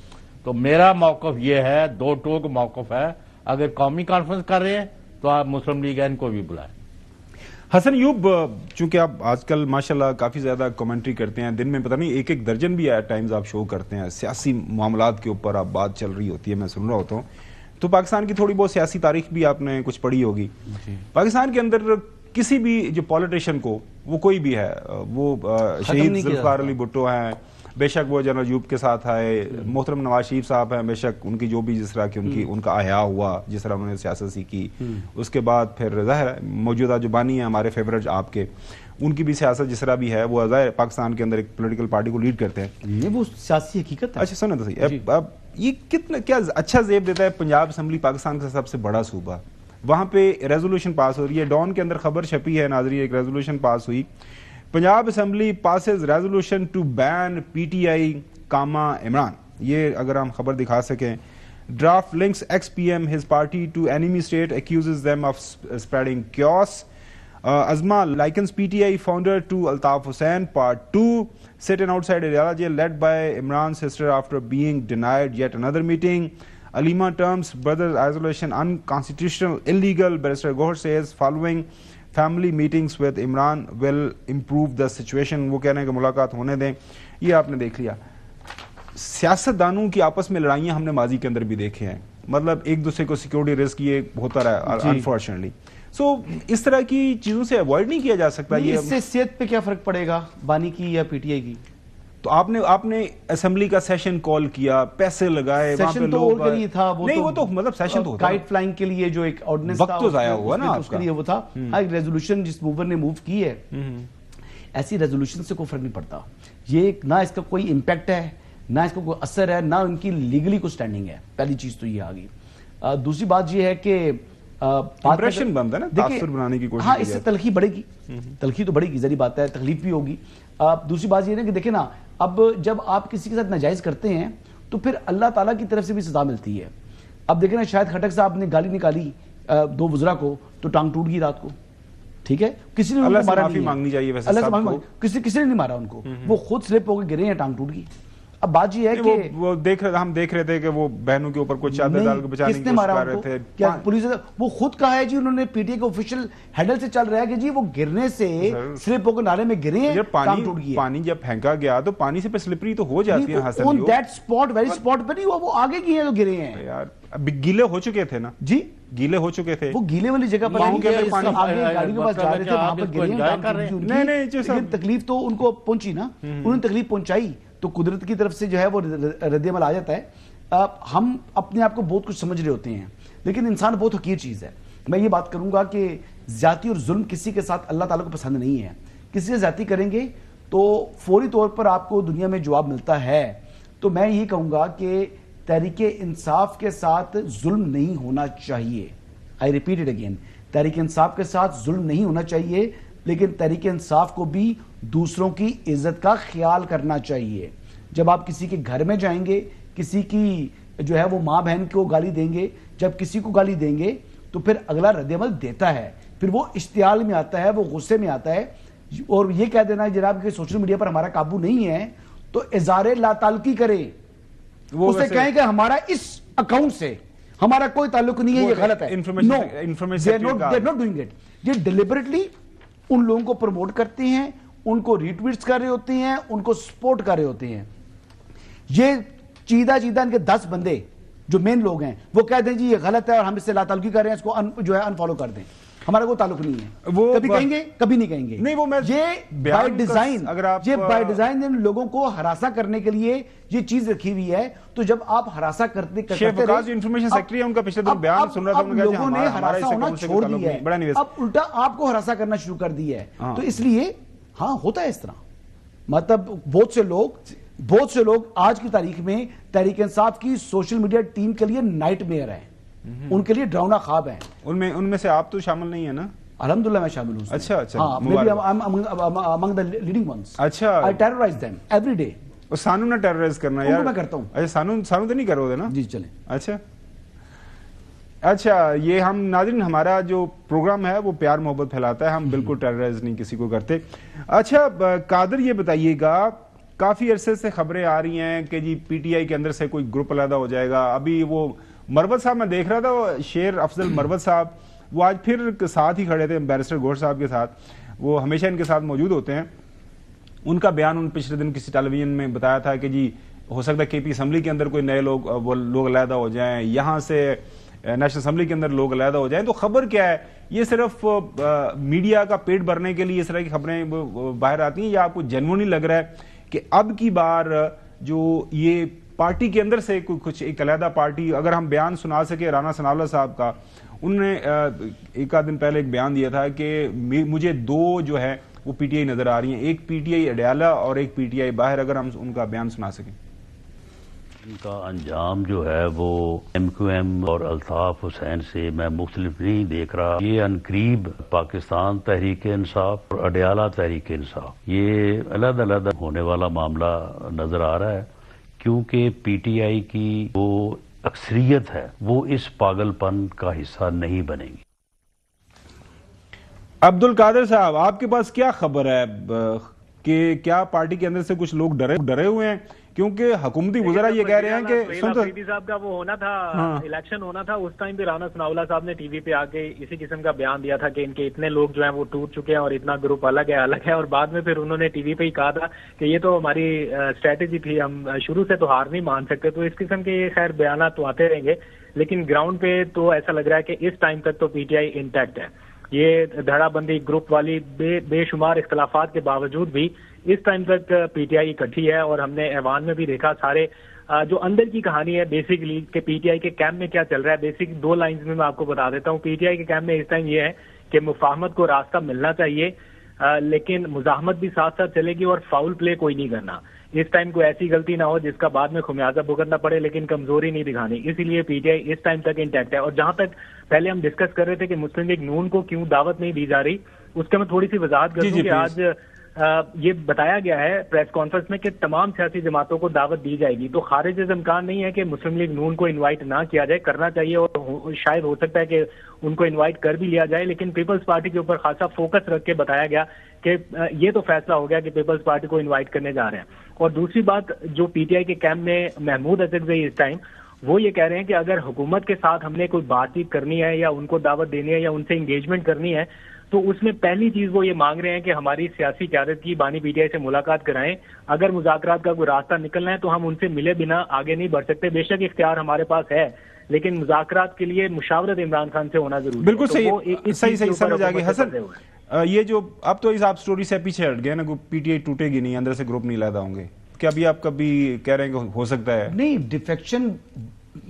تو میرا موقف یہ ہے, دو ٹوک موقف ہے. اگر قومی کانفرنس کر رہے ہیں تو آپ مسلم لیگ ان کو بھی بلائیں. حسن ایوب, چونکہ آپ آج کل ماشاءاللہ کافی زیادہ کمنٹری کرتے ہیں, دن میں پتہ نہیں ایک درجن بھی ایٹ ٹائمز آپ شو کرتے ہیں, سیاسی معاملات کے اوپر آپ بات چل رہی ہوتی ہے, میں سن رہا ہوتا ہوں. تو پاکستان کی تھوڑی بہت سیاسی تاریخ بھی آپ نے کچھ پڑھی ہوگی. پاکستان کے اندر کسی بھی جو پولیٹیشین کو, وہ کوئی بھی ہے, وہ شہید ذوالفقار علی بھٹو ہیں, بے شک وہ جنرل ایوب کے ساتھ آئے, محترم نواز شریف صاحب ہیں, بے شک ان کی جو بھی جس طرح کی ان کا احیاء ہوا, جس طرح انہوں نے سیاست سیکھی, اس کے بعد پھر ظاہر ہے موجودہ جو بانی ہیں ہمارے فیورٹ آپ کے, ان کی بھی سیاست جس طرح بھی ہے, وہ ظاہر پاکستان کے اندر ایک پولیٹیکل پارٹی کو لیڈ کرتے ہیں. وہ سیاسی حقیقت ہے. اچھا سنیں تو صحیح, اب یہ کتنا کیا اچھا زیب دیتا ہے پنجاب اسمبلی پاکستان کا سب سے بڑا صوبہ, وہاں پہ ریزولوشن پاس ہو رہی ہے. ڈان کے اندر خبر چھپی ہے ناظرین, ایک ریزولوشن پاس ہوئی, Punjab assembly passes resolution to ban P T I comma Imran. یہ اگر ہم خبر دکھا سکیں, draft links ex P M his party to enemy state accuses them of spreading chaos. Azma likens PTI founder to Altaf Hussain. Part 2, sit in outside Riyala jail led by Imran's sister after being denied yet another meeting. Alima terms brothers isolation unconstitutional, illegal. Barrister Gohar says following family meetings with Imran will improve the situation. وہ کہہ رہے ہیں کہ ملاقات ہونے دیں. یہ آپ نے دیکھ لیا. سیاستدانوں کی آپس میں لڑائیاں ہم نے ماضی کے اندر بھی دیکھے ہیں, مطلب ایک دوسرے کو سیکورٹی رسک یہ ہوتا رہا انفارچونیٹلی. سو اس طرح کی چیزوں سے اوائڈ نہیں کیا جا سکتا. یہ اس سے صحت پہ کیا فرق پڑے گا بانی کی یا پی ٹی آئی کی؟ تو آپ نے اسمبلی کا سیشن کال کیا, پیسے لگائے, سیشن تو اور کے لیے تھا, نہیں وہ تو مطلب سیشن تو کائٹ فلائنگ کے لیے جو ایک آرڈیننس تھا, وقت تو ضائع ہوا نا اس کے لیے وہ تھا. ایک ریزولوشن جس موور نے موو کی ہے, ایسی ریزولوشن سے کوئی فرق نہیں پڑتا. یہ نہ اس کا کوئی امپیکٹ ہے, نہ اس کا کوئی اثر ہے, نہ ان کی لیگلی کوئی سٹینڈنگ ہے. پہلی چیز تو یہ آ گئی. دوسری بات یہ ہے کہ امپریشن بنتا ہے نا, تاثر بنانے کی کوشش. ہاں, اس سے تلخی بڑھے گی, تلخی تو بڑھے گی, ذری بات ہے, تکلیف بھی ہوگی. دوسری بات یہ ہے کہ دیکھیں نا, اب جب آپ کسی کے ساتھ ناجائز کرتے ہیں تو پھر اللہ تعالیٰ کی طرف سے بھی سزا ملتی ہے. اب دیکھیں نا, شاید خٹک صاحب نے گالی نکالی 2 وزراء کو تو ٹانگ ٹوٹ گئی رات کو, ٹھیک ہے, کسی نے ان کو مارا نہیں, مانگنی چاہیے ویسے, اللہ سے معافی, کسی نے نہیں مارا ان کو, وہ خود سلپ ہو کے گرے ہیں, ٹانگ ٹوٹ گئی. اب بات یہ ہے کہ وہ ہم دیکھ رہے تھے کہ وہ بہنوں کے اوپر کوئی چادر ڈال کے بچانے کی کوشش کر رہے تھے. کیا پولیس, وہ خود کہا ہے جی, انہوں نے پی ٹی آئی کے آفیشیل ہینڈل سے چل رہا ہے کہ جی وہ گرنے سے سلپ ہو کے نالے میں گرے ہیں, ٹانگ ٹوٹ گئی. پانی جب پھینکا گیا تو پانی سے پہ سلپری تو ہو جاتی ہے. On that spot, very spot پہ نہیں ہوا, وہ آگے گئے ہیں تو گرے ہیں یار. گیلے ہو چکے تھے نا جی, گیلے ہو چکے تھے, وہ گیلے والی جگہ پر آگے گاڑی کے پاس جا رہے تھے, وہاں پر گرے ہیں. نہیں, تکلیف تو ان کو پہنچی نا, انہوں نے تکلیف پہنچائی تو قدرت کی طرف سے جو ہے وہ رد عمل آ جاتا ہے. ہم اپنے آپ کو بہت کچھ سمجھ رہے ہوتے ہیں, لیکن انسان بہت حقیر چیز ہے. میں یہ بات کروں گا کہ زیادتی اور ظلم کسی کے ساتھ اللہ تعالیٰ کو پسند نہیں ہے. کسی سے زیادتی کریں گے تو فوری طور پر آپ کو دنیا میں جواب ملتا ہے. تو میں یہ کہوں گا کہ تحریک انصاف کے ساتھ ظلم نہیں ہونا چاہیے. I repeat it again, Tehreek Insaf کے ساتھ ظلم نہیں ہونا چاہیے, لیکن تحریک انصاف کو بھی دوسروں کی عزت کا خیال کرنا چاہیے. جب آپ کسی کے گھر میں جائیں گے, کسی کی جو ہے وہ ماں بہن کو گالی دیں گے, جب کسی کو گالی دیں گے تو پھر اگلا رد عمل دیتا ہے, پھر وہ اشتعال میں آتا ہے, وہ غصے میں آتا ہے. اور یہ کہہ دینا جناب کہ سوشل میڈیا پر ہمارا قابو نہیں ہے تو اظہار لا تعلقی کرے, اسے کہیں کہ ہمارا اس اکاؤنٹ سے ہمارا کوئی تعلق نہیں ہے, یہ غلط ہے. No, they are not doing it. یہ ڈیلیبریٹلی ان لوگوں کو پروموٹ کرتے ہیں, ان کو ریٹویٹس کر رہے ہوتے ہیں, ان کو سپورٹ کر رہے ہوتے ہیں. یہ چیدہ ان کے 10 بندے جو مین لوگ ہیں وہ کہہ دیں جی یہ غلط ہے اور ہم اس سے لا تعلقی کر رہے ہیں, اس کو جو ہے انفالو کر دیں, ہمارا کوئی تعلق نہیں ہے. وہ کبھی کہیں گے, کبھی نہیں کہیں گے. نہیں, وہ یہ بائی ڈیزائن, یہ بائی ڈیزائن ان لوگوں کو ہراساں کرنے کے لیے یہ چیز رکھی ہوئی ہے. تو جب آپ ہراساں کرتے انفارمیشن سیکرٹری ہے, ان کا پچھلے دن بیان سن رہا تھا, لوگوں نے ہراساں ہونا چھوڑ دیا ہے, اب الٹا آپ کو ہراساں کرنا شروع کر دیا ہے. تو اس لیے ہاں ہوتا ہے اس طرح, مطلب بہت سے لوگ آج کی تاریخ میں تحریک انصاف کی سوشل میڈیا ٹیم کے لیے نائٹ میئر ہیں, ان کے لیے ڈراؤنا خواب ہیں. ان میں سے آپ تو شامل نہیں ہیں نا؟ الحمدللہ میں شامل ہوں. اچھا, ہاں, among the leading ones. اچھا, I terrorize them every day. اور سانو نے ٹیررائز کرنا یار, میں کرتا ہوں. اچھا, سانو تو نہیں کر رہے نا جی, چلیں. اچھا, یہ ہم ناظرین ہمارا جو پروگرام ہے وہ پیار محبت پھیلاتا ہے, ہم بالکل ٹیررائز نہیں کسی کو کرتے. اچھا قادر, یہ بتائیے گا, کافی عرصے سے خبریں آ رہی ہیں کہ جی پی ٹی آئی کے اندر سے کوئی گروپ علیحدہ ہو جائے گا. ابھی وہ مروت صاحب میں دیکھ رہا تھا, شیر افضل مروت صاحب, وہ آج پھر ساتھ ہی کھڑے تھے بیرسٹر گوہر صاحب کے ساتھ, وہ ہمیشہ ان کے ساتھ موجود ہوتے ہیں. ان کا بیان ان پچھلے دن کسی ٹیلی ویژن میں بتایا تھا کہ جی ہو سکتا ہے کے پی اسمبلی کے اندر کوئی نئے لوگ علیحدہ ہو جائیں, یہاں سے نیشنل اسمبلی کے اندر لوگ علیحدہ ہو جائیں. تو خبر کیا ہے, یہ صرف میڈیا کا پیٹ بھرنے کے لیے اس طرح کی خبریں باہر آتی ہیں, یا آپ کو جنونی لگ رہا ہے کہ اب کی بار جو یہ پارٹی کے اندر سے کچھ ایک علیحدہ پارٹی, اگر ہم بیان سنا سکے رانا ثناءاللہ صاحب کا, انہوں نے ایک آدھ دن پہلے ایک بیان دیا تھا کہ مجھے 2 جو ہے وہ پی ٹی آئی نظر آ رہی ہیں, ایک پی ٹی آئی اڈیالہ اور ایک پی ٹی آئی باہر, اگر ہم ان کا بیان سنا سکیں. ان کا انجام جو ہے وہ ایم کیو ایم اور الطاف حسین سے میں مختلف نہیں دیکھ رہا. یہ عنقریب پاکستان تحریک انصاف اور اڈیالہ تحریک انصاف یہ علیحدہ ہونے والا معاملہ نظر آ رہا ہے, کیونکہ پی ٹی آئی کی وہ اکثریت ہے وہ اس پاگل پن کا حصہ نہیں بنے گی. عبد القادر صاحب, آپ کے پاس کیا خبر ہے, کہ کیا پارٹی کے اندر سے کچھ لوگ ڈرے ہوئے ہیں؟ کیونکہ حکومتی وزراء یہ کہہ رہے ہیں کہ فریدی صاحب کا وہ ہونا تھا، الیکشن ہونا تھا، اس ٹائم بھی رانا ثناءاللہ صاحب نے ٹی وی پہ آ کے اسی قسم کا بیان دیا تھا کہ ان کے اتنے لوگ جو ہیں وہ ٹوٹ چکے ہیں اور اتنا گروپ الگ ہے، اور بعد میں پھر انہوں نے ٹی وی پہ ہی کہا تھا کہ یہ تو ہماری اسٹریٹجی تھی، ہم شروع سے تو ہار نہیں مان سکتے. تو اس قسم کے خیر بیانات تو آتے رہیں گے، لیکن گراؤنڈ پہ تو ایسا لگ رہا ہے کہ اس ٹائم تک تو پی ٹی آئی انٹیکٹ ہے. یہ دھڑا بندی گروپ والی بے شمار اختلافات کے باوجود بھی اس ٹائم تک پی ٹی آئی اکٹھی ہے. اور ہم نے ایوان میں بھی دیکھا سارے جو اندر کی کہانی ہے بیسکلی کہ پی ٹی آئی کے کیمپ میں کیا چل رہا ہے. بیسک 2 لائنز میں آپ کو بتا دیتا ہوں. پی ٹی آئی کے کیمپ میں اس ٹائم یہ ہے کہ مفاہمت کو راستہ ملنا چاہیے، لیکن مزاحمت بھی ساتھ ساتھ چلے گی اور فاؤل پلے کوئی نہیں کرنا. اس ٹائم کوئی ایسی غلطی نہ ہو جس کا بعد میں خمیازہ بھگتنا پڑے، لیکن کمزوری نہیں دکھانی. اسی لیے پی ٹی آئی اس ٹائم تک انٹیکٹ ہے. اور جہاں تک پہلے ہم ڈسکس کر رہے تھے کہ مسلم لیگ نون کو کیوں دعوت نہیں دی جا رہی، اس کا میں تھوڑی سی وضاحت کر دوں کہ آج یہ بتایا گیا ہے پریس کانفرنس میں کہ تمام سیاسی جماعتوں کو دعوت دی جائے گی. تو خارج از امکان نہیں ہے کہ مسلم لیگ نون کو انوائٹ نہ کیا جائے، کرنا چاہیے اور شاید ہو سکتا ہے کہ ان کو انوائٹ کر بھی لیا جائے. لیکن پیپلز پارٹی کے اوپر خاصا فوکس رکھ کے بتایا گیا کہ یہ تو فیصلہ ہو گیا کہ پیپلز پارٹی کو انوائٹ کرنے جا رہے ہیں. اور دوسری بات جو پی ٹی آئی کے کیمپ میں محمود اصغری اس ٹائم وہ یہ کہہ رہے ہیں کہ اگر حکومت کے ساتھ ہم نے کوئی بات چیت کرنی ہے یا ان کو دعوت دینی ہے یا ان سے انگیجمنٹ کرنی ہے، تو اس میں پہلی چیز وہ یہ مانگ رہے ہیں کہ ہماری سیاسی قیادت کی بانی پی ٹی آئی سے ملاقات کرائیں. اگر مذاکرات کا کوئی راستہ نکلنا ہے تو ہم ان سے ملے بنا آگے نہیں بڑھ سکتے. بے شک اختیار ہمارے پاس ہے، لیکن مذاکرات کے لیے مشاورت عمران خان سے ہونا ضروری ہے. بالکل صحیح سمجھ آ گئی. حسن، یہ جو اب تو اس آپ سٹوری سے پیچھے ہٹ گئے نا، پی ٹی آئی ٹوٹے گی نہیں، اندر سے گروپ نہیں لیدا ہوں گے، کیا ابھی آپ کبھی کہہ رہے ہیں کہ ہو سکتا ہے؟ نہیں، ڈیفیکشن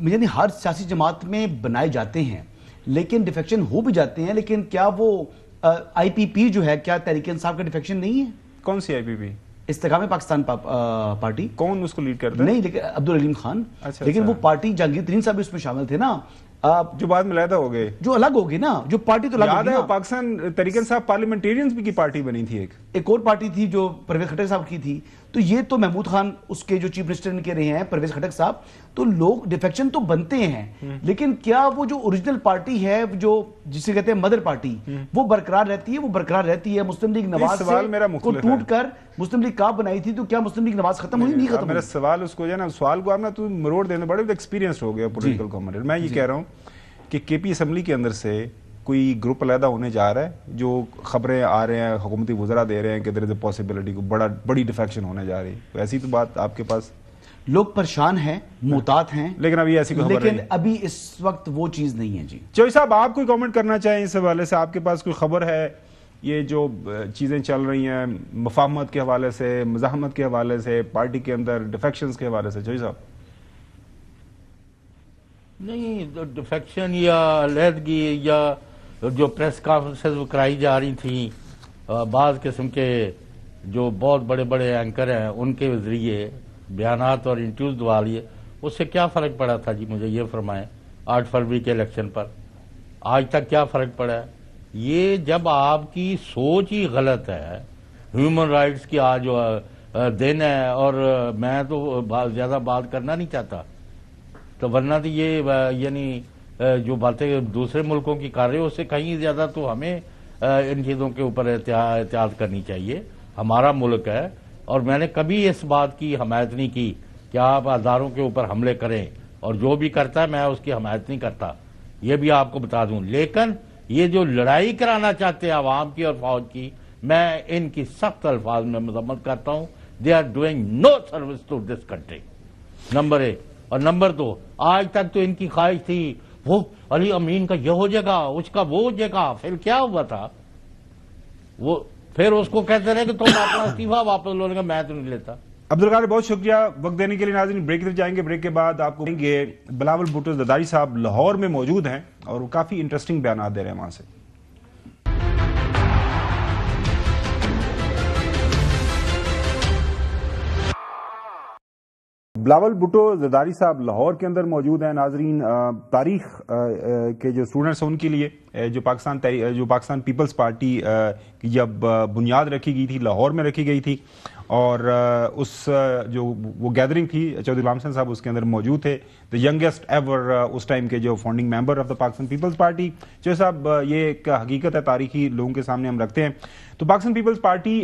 یعنی ہر سیاسی جماعت میں بنائے جاتے ہیں، لیکن ڈیفیکشن ہو بھی جاتے ہیں. لیکن کیا وہ آئی پی پی جو ہے، کیا تحریک انصاف کا ڈیفیکشن نہیں ہے؟ کون سی آئی پی پی؟ استحکام پاکستان پارٹی. کون اس کو لیڈ کرتا ہے؟ نہیں، لیکن عبدالعلیم خان. لیکن وہ پارٹی جہانگیر ترین صاحب اس میں شامل تھے نا، جو بعد میں علیحدہ ہو گئے، جو الگ ہو گئی نا، جو پارٹی تو الگ ہو گئی نا. پاکستان تحریک انصاف پارلیمنٹیرینز کی پارٹی بنی تھی، ایک اور پارٹی تھی جو پرویز خٹک صاحب کی تھی. تو یہ تو محمود خان اس کے جو چیف منسٹر کے رہے ہیں، پرویز خٹک صاحب. تو لوگ ڈیفیکشن تو بنتے ہیں، لیکن کیا وہ جو اوریجنل پارٹی ہے، جو جسے کہتے ہیں مدر پارٹی، وہ برقرار رہتی ہے؟ وہ برقرار رہتی ہے. مسلم لیگ نواز کو ٹوٹ کر مسلم لیگ کاب بنائی تھی، تو کیا مسلم لیگ نواز ختم ہوئی؟ نہیں ختم. میرا سوال اس کو جو ہے نا، سوال کو آپ نے تو مروڑ دینے بڑے ایکسپیرینس ہو گیا پولیٹیکل کامنٹیٹر. میں یہ کہہ رہا ہوں کہ کے پی اسمبلی کے اندر سے کوئی گروپ علیحدہ ہونے جا رہا ہے، جو خبریں آ رہے ہیں، حکومتی وزراء دے رہے ہیں کہ دیر از اے پاسبلٹی کو بڑی ڈیفیکشن ہونے جا رہی ہے. ایسی تو بات آپ کے پاس؟ لوگ پریشان ہیں، محتاط ہیں، لیکن ابھی ایسی کوئی خبر نہیں، لیکن ابھی اس وقت وہ چیز نہیں ہے. جی چوئی صاحب، آپ کوئی کامنٹ کرنا چاہیں اس حوالے سے؟ آپ کے پاس کوئی خبر ہے؟ یہ جو چیزیں چل رہی ہیں مفاہمت کے حوالے سے، مزاحمت کے حوالے سے، پارٹی کے اندر ڈیفیکشنز کے حوالے سے، چوئی صاحب؟ نہیں، ڈیفیکشن یا علیحدگی یا جو پریس کانفرنسز وہ کرائی جا رہی تھیں، بعض قسم کے جو بہت بڑے بڑے اینکر ہیں ان کے ذریعے بیانات اور انٹرویوز دوا لیے، اس سے کیا فرق پڑا تھا؟ جی مجھے یہ فرمائیں. 8 فروری کے الیکشن پر آج تک کیا فرق پڑا ہے؟ یہ جب آپ کی سوچ ہی غلط ہے. ہیومن رائٹس کی آج دن ہے، اور میں تو زیادہ بات کرنا نہیں چاہتا، تو ورنہ تو یہ یعنی جو باتیں دوسرے ملکوں کی کر رہے ہو اس سے کہیں زیادہ تو ہمیں ان چیزوں کے اوپر احتیاط کرنی چاہیے. ہمارا ملک ہے، اور میں نے کبھی اس بات کی حمایت نہیں کی کہ آپ اداروں کے اوپر حملے کریں، اور جو بھی کرتا ہے میں اس کی حمایت نہیں کرتا، یہ بھی آپ کو بتا دوں. لیکن یہ جو لڑائی کرانا چاہتے ہیں عوام کی اور فوج کی، میں ان کی سخت الفاظ میں مذمت کرتا ہوں. They are doing no service to this country, number 1. اور نمبر 2، آج تک تو ان کی خواہش تھی وہ علی امین کا یہ ہو جائے گا، اس کا وہ ہو جائے گا. پھر کیا ہوا تھا؟ وہ پھر اس کو کہتے رہے کہ تم اپنا استعفیٰ واپس لو. گا میں تو نہیں لیتا. عبدالقادر، بہت شکریہ وقت دینے کے لیے. ناظرین، بریک طرف جائیں گے. بریک کے بعد آپ کو دیں گے بلاول بھٹو زرداری صاحب لاہور میں موجود ہیں اور وہ کافی انٹرسٹنگ بیانات دے رہے ہیں وہاں سے. بلاول بھٹو زرداری صاحب لاہور کے اندر موجود ہیں. ناظرین، تاریخ کے جو اسٹوڈنٹس ہیں ان کے لیے جو پاکستان پیپلز پارٹی کی جب بنیاد رکھی گئی تھی، لاہور میں رکھی گئی تھی، اور اس جو وہ گیدرنگ تھی، چودھری غلام حسن صاحب اس کے اندر موجود تھے، دا ینگیسٹ ایور اس ٹائم کے جو founding member of the Pakistan peoples party. Chaudhry صاحب، یہ ایک حقیقت ہے، تاریخی لوگوں کے سامنے ہم رکھتے ہیں. تو پاکستان پیپلز پارٹی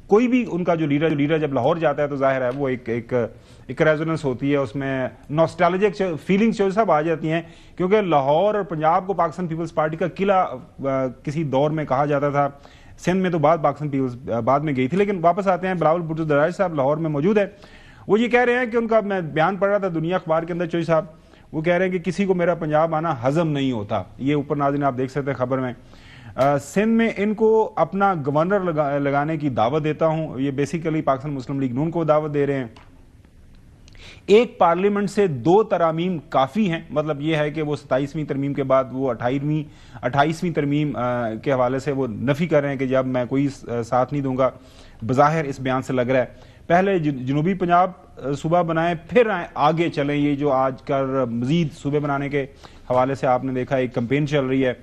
کوئی بھی ان کا جو لیڈر جب لاہور جاتا ہے تو ظاہر ہے وہ ایک ریزوننس ہوتی ہے, اس میں نوسٹالجک فیلنگز جو سب آ جاتی ہیں, کیونکہ لاہور اور پنجاب کو پاکستان پیپلز پارٹی کا قلعہ کسی دور میں کہا جاتا تھا. سندھ میں تو پاکستان پیپلز بعد میں گئی تھی. لیکن واپس آتے ہیں, بلاول بھٹو زرداری صاحب لاہور میں موجود ہے. وہ یہ کہہ رہے ہیں کہ ان کا, میں بیان پڑھ رہا تھا دنیا اخبار کے اندر چوئی صاحب, وہ کہہ رہے ہیں کہ کسی کو میرا پنجاب آنا ہضم نہیں ہوتا. یہ اوپر ناظرین آپ دیکھ سکتے ہیں خبر میں. سندھ میں ان کو اپنا گورنر لگانے کی دعوت دیتا ہوں. یہ بیسیکلی پاکستان مسلم لیگ نون کو دعوت دے رہے ہیں. ایک پارلیمنٹ سے 2 ترامیم کافی ہیں. مطلب یہ ہے کہ وہ 27ویں ترمیم کے بعد وہ 28ویں ترمیم کے حوالے سے وہ نفی کر رہے ہیں کہ جب میں کوئی ساتھ نہیں دوں گا. بظاہر اس بیان سے لگ رہا ہے پہلے جنوبی پنجاب صوبہ بنائیں پھر آگے چلیں. یہ جو آج کل مزید صوبے بنانے کے حوالے سے آپ نے دیکھا ایک کمپین چل رہی ہے.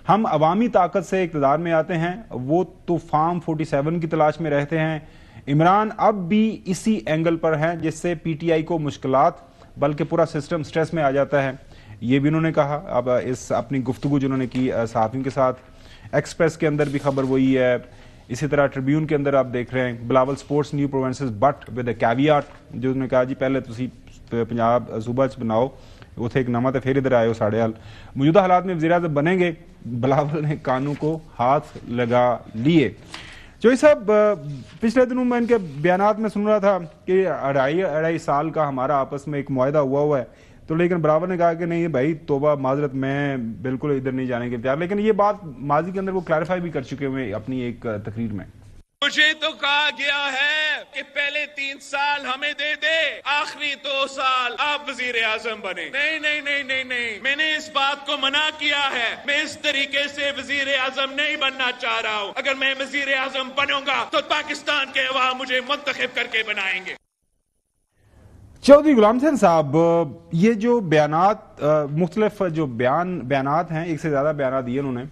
ہم عوامی طاقت سے اقتدار میں آتے ہیں, وہ تو فارم 47 کی تلاش میں رہتے ہیں. عمران اب بھی اسی اینگل پر ہیں جس سے پی ٹی آئی کو مشکلات بلکہ پورا سسٹم سٹریس میں آ جاتا ہے. یہ بھی انہوں نے کہا. اب اس اپنی گفتگو جنہوں نے کی صحافیوں کے ساتھ, ایکسپریس کے اندر بھی خبر وہی ہے, اسی طرح ٹریبیون کے اندر آپ دیکھ رہے ہیں Bilawal supports new provinces but with a caveat, جو انہوں نے کہا جی پہلے تسی پنجاب صوبہ بناؤ, اتنے ایک نمت ہے پھر ادھر آئے ہو ساڑھے حال. موجودہ حالات میں وزیراعظم بنیں گے, بلاول نے کانوں کو ہاتھ لگا لیے. چوئی صاحب پچھلے دنوں میں ان کے بیانات میں سن رہا تھا کہ اڑائی سال کا ہمارا آپس میں ایک معاہدہ ہوا ہے, تو لیکن بلاول نے کہا کہ نہیں بھائی توبہ معذرت, میں بالکل ادھر نہیں جانے کے تیار. لیکن یہ بات ماضی کے اندر وہ کلیریفائی بھی کر چکے ہوئے اپنی ایک تقریر میں. مجھے تو کہا گیا ہے کہ پہلے 3 سال ہمیں دے دے, آخری 2 سال آپ وزیر اعظم بنے. نہیں نہیں نہیں نہیں نہیں, میں نے اس بات کو منع کیا ہے. میں اس طریقے سے وزیر اعظم نہیں بننا چاہ رہا ہوں. اگر میں وزیر اعظم بنوں گا تو پاکستان کے عوام مجھے منتخب کر کے بنائیں گے. چودھری غلام حسین صاحب, یہ جو بیانات مختلف جو بیانات ہیں, ایک سے زیادہ بیانات دیے انہوں نے,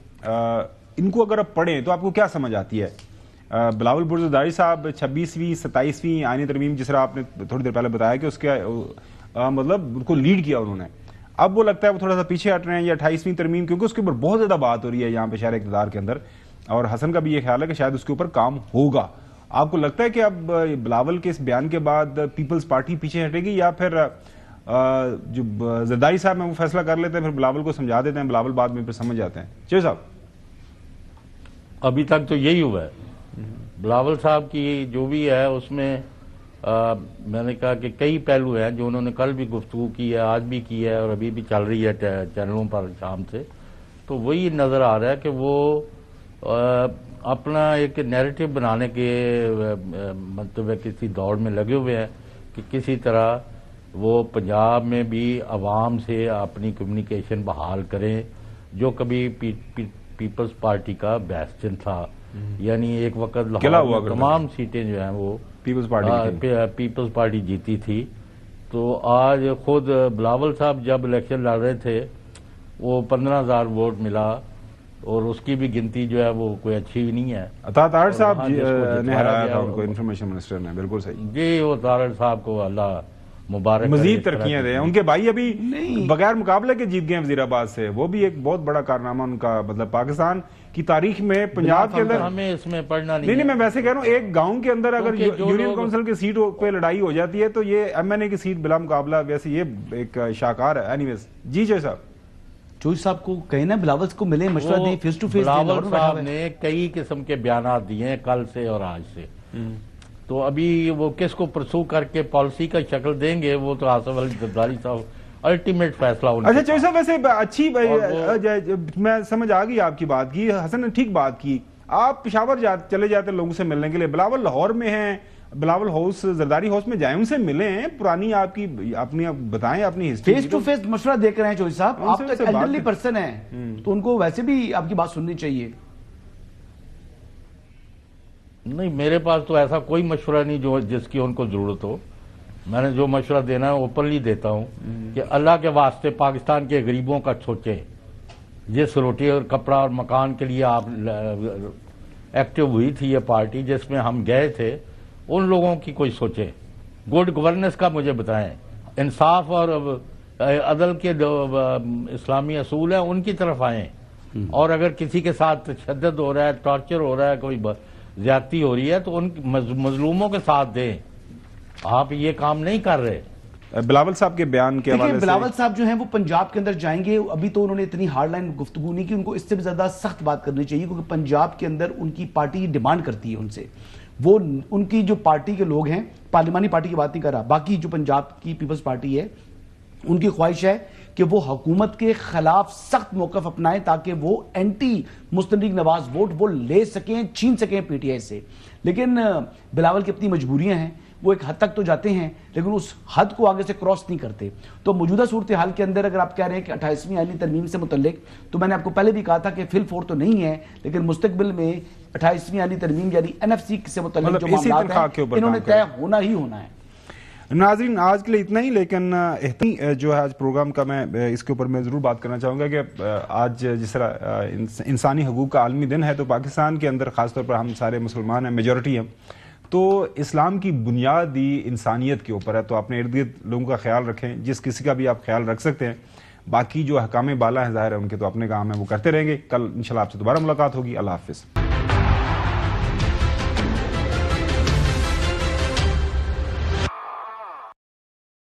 ان کو اگر آپ پڑھیں تو آپ کو کیا سمجھ آتی ہے؟ بلاول بھٹو زرداری صاحب 26ویں 27ویں آئینی ترمیم جس طرح آپ نے تھوڑی دیر پہلے بتایا کہ اس کے مطلب ان کو لیڈ کیا انہوں نے, اب وہ لگتا ہے وہ تھوڑا سا پیچھے ہٹ رہے ہیں. یا 28ویں ترمیم, کیونکہ اس کے اوپر بہت زیادہ بات ہو رہی ہے یہاں پہ شہر اقتدار کے اندر, اور حسن کا بھی یہ خیال ہے کہ شاید اس کے اوپر کام ہوگا. آپ کو لگتا ہے کہ اب بلاول کے اس بیان کے بعد پیپلز پارٹی پیچھے ہٹے گی, یا پھر جو زرداری صاحب ہیں وہ فیصلہ کر لیتے ہیں, پھر بلاول کو سمجھا دیتے ہیں, بلاول بعد میں پھر سمجھ جاتے ہیں؟ چوئی صاحب ابھی تک تو یہی ہوا ہے. بلاول صاحب کی جو بھی ہے اس میں میں نے کہا کہ کئی پہلو ہیں جو انہوں نے کل بھی گفتگو کی ہے, آج بھی کی ہے, اور ابھی بھی چل رہی ہے چینلوں پر شام سے. تو وہی نظر آ رہا ہے کہ وہ اپنا ایک نیریٹو بنانے کے مطلب کسی دوڑ میں لگے ہوئے ہیں کہ کسی طرح وہ پنجاب میں بھی عوام سے اپنی کمیونیکیشن بحال کریں, جو کبھی پیپلز پارٹی کا بیسٹن تھا. یعنی ایک وقت لاہور تمام سیٹیں جو ہیں وہ پیپلز پارٹی جیتی تھی. تو آج خود بلاول صاحب جب الیکشن لڑ رہے تھے وہ 15,000 ووٹ ملا, اور اس کی بھی گنتی جو ہے وہ کوئی اچھی نہیں ہے. عطا طاہر صاحب نے ہرایا تھا ان کو, انفارمیشن منسٹر نے. بالکل صحیح جی, وہ طاہر صاحب کو اللہ مبارک مزید ترقیاں دیں. ان کے بھائی ابھی بغیر مقابلے کے جیت گئے وزیر آباد سے, وہ بھی ایک بہت بڑا کارنامہ ان کا. مطلب پاکستان کی تاریخ میں پنجاب کے اندر ہمیں اس میں پڑھنا نہیں, میں ویسے کہہ رہا ہوں ایک گاؤں کے اندر اگر یونین کونسل کی سیٹ پہ لڑائی ہو جاتی ہے تو یہ ایم این اے کی سیٹ بلا مقابلہ ویسے یہ ایک شاہکار ہے. اینی ویز جی چوئی صاحب, چوئی صاحب کو کہیں نا بلاول کو ملے, مشورہ دیں, فیس ٹو فیس. بلاول صاحب نے کئی قسم کے بیانات دیے ہیں کل سے اور آج سے. تو ابھی وہ کس کو پرسو کر کے پالیسی کا شکل دیں گے وہ تو آصف علی زرداری صاحب الٹیمیٹ فیصلہ ہونا. اچھا چوئی صاحب, ویسے اچھی میں سمجھ آ گئی آپ کی بات کی, حسن نے ٹھیک بات کی. آپ پشاور چلے جاتے لوگوں سے ملنے کے لیے, بلاول لاہور میں ہیں, بلاول ہاؤس زرداری ہاؤس میں جائیں, ان سے ملیں, پرانی آپ کی اپنی بتائیں اپنی ہسٹری. فیس ٹو فیس مشورہ دے کر ہیں چوئی صاحب, آپ تو ایک ایلڈرلی پرسن ہیں تو ان کو ویسے بھی آپ کی بات سننی چاہیے. نہیں, میرے پاس تو ایسا کوئی مشورہ نہیں جو جس کی ان کو ضرورت ہو. میں نے جو مشورہ دینا ہے اوپنلی دیتا ہوں کہ اللہ کے واسطے پاکستان کے غریبوں کا سوچیں. جس روٹی اور کپڑا اور مکان کے لیے آپ ایکٹیو ہوئی تھی یہ پارٹی جس میں ہم گئے تھے, ان لوگوں کی کوئی سوچے. گڈ گورننس کا مجھے بتائیں, انصاف اور عدل کے جو اسلامی اصول ہیں ان کی طرف آئیں. اور اگر کسی کے ساتھ تشدد ہو رہا ہے, ٹارچر ہو رہا ہے, کوئی زیادتی ہو رہی ہے تو ان مظلوموں کے ساتھ دیں. آپ یہ کام نہیں کر رہے. بلاول صاحب کے بیان کے حوالے سے بلاول صاحب جو ہیں وہ پنجاب کے اندر جائیں گے. ابھی تو انہوں نے اتنی ہارڈ لائن گفتگو نہیں کی, ان کو اس سے بھی زیادہ سخت بات کرنی چاہیے, کیونکہ پنجاب کے اندر ان کی پارٹی ڈیمانڈ کرتی ہے ان سے. وہ ان کی جو پارٹی کے لوگ ہیں, پارلیمانی پارٹی کی بات نہیں کر رہا, باقی جو پنجاب کی پیپلز پارٹی ہے, ان کی خواہش ہے کہ وہ حکومت کے خلاف سخت موقف اپنائیں تاکہ وہ اینٹی مسلم لیگ نواز ووٹ وہ لے سکیں, چھین سکیں پی ٹی آئی سے. لیکن بلاول کی اپنی مجبوریاں ہیں, وہ ایک حد تک تو جاتے ہیں لیکن اس حد کو آگے سے کراس نہیں کرتے. تو موجودہ صورتحال کے اندر اگر آپ کہہ رہے ہیں کہ 28ویں آئینی ترمیم سے متعلق, تو میں نے آپ کو پہلے بھی کہا تھا کہ فل فور تو نہیں ہے, لیکن مستقبل میں 28ویں آئینی ترمیم یعنی NFC سے متعلق جو معاملات ہیں انہوں نے طے ہونا ہی ہونا ہے. ناظرین آج کے لیے اتنا ہی, لیکن جو ہے آج پروگرام کا میں اس کے اوپر میں ضرور بات کرنا چاہوں گا کہ آج جس طرح انسانی حقوق کا عالمی دن ہے, تو پاکستان کے اندر خاص طور پر ہم سارے مسلمان ہیں, میجورٹی ہیں, تو اسلام کی بنیادی انسانیت کے اوپر ہے. تو اپنے ارد گرد لوگوں کا خیال رکھیں, جس کسی کا بھی آپ خیال رکھ سکتے ہیں. باقی جو حکام بالا ہیں ظاہر ہے ان کے تو اپنے کام ہیں وہ کرتے رہیں گے. کل انشاءاللہ آپ سے دوبارہ ملاقات ہوگی. اللہ حافظ.